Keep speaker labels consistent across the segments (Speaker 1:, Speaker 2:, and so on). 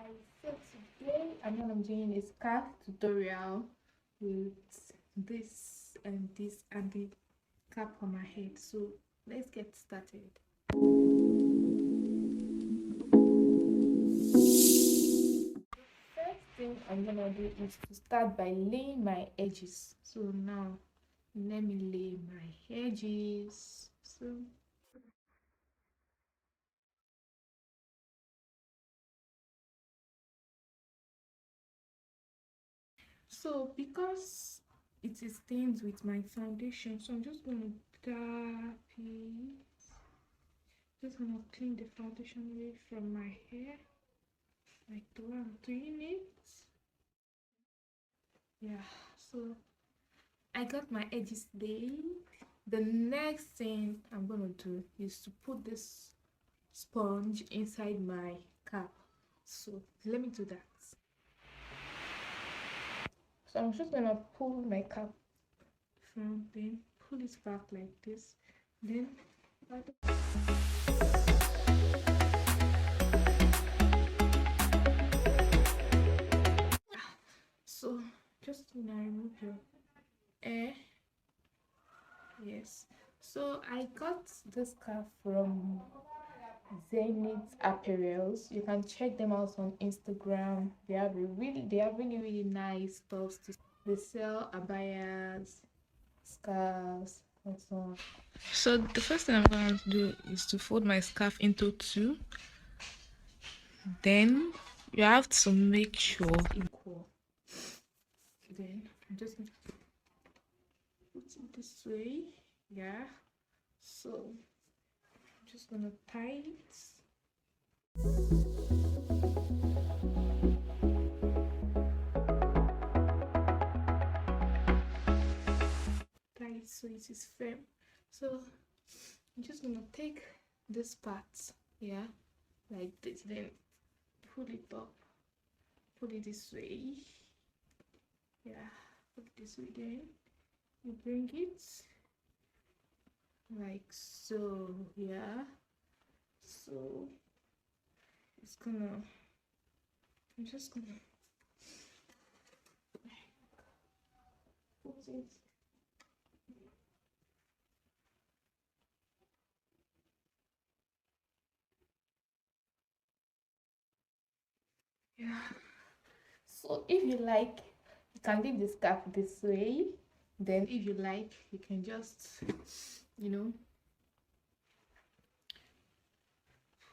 Speaker 1: So today I'm gonna be doing a scarf tutorial with this and this and the cap on my head. So let's get started. First thing I'm gonna do is to start by laying my edges. So now let me lay my edges. So because it is stained with my foundation, so I'm just gonna tap it. Just gonna clean the foundation away from my hair, like the way I'm doing it. Yeah, so I got my edges laid. The next thing I'm gonna do is to put this sponge inside my cap. So let me do that. So I'm just gonna pull my cap from, then pull it back like this, then so just remove your hair. Yes, so I got this scarf from Zenith Apparels. You can check them out on Instagram. They have really nice stuff. They sell abayas, scarves, and so on. So the first thing I'm going to do is to fold my scarf into two. Then you have to make sure equal. Then I'm just going to put it this way. Yeah. So I'm just gonna tie it. Tie it so it is firm. So I'm just gonna take this part, yeah, like this, then pull it up, pull it this way, yeah, pull it this way, then you bring it like so, yeah. So it's gonna, I'm just gonna put it. Yeah. So if you like, you can leave the scarf this way. Then if you like, you can just, you know,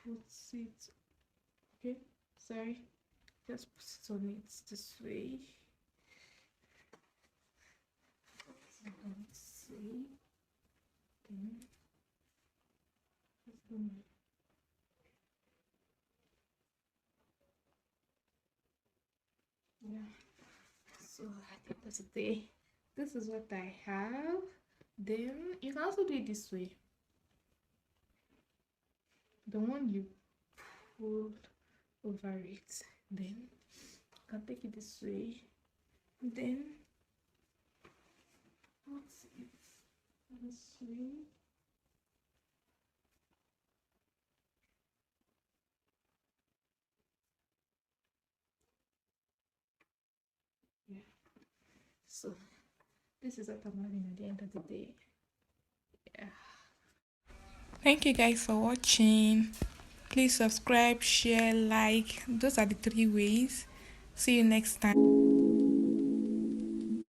Speaker 1: put it, okay, sorry, just put it on it this way. Let's see. Then yeah. So I think that's a day. This is what I have. Then you can also do it this way. The one you pull over it. Then you can take it this way. Then put it this way. Yeah. So this is what I'm having at the end of the day. Yeah. Thank you guys for watching. Please subscribe, share, like. Those are the 3 ways. See you next time.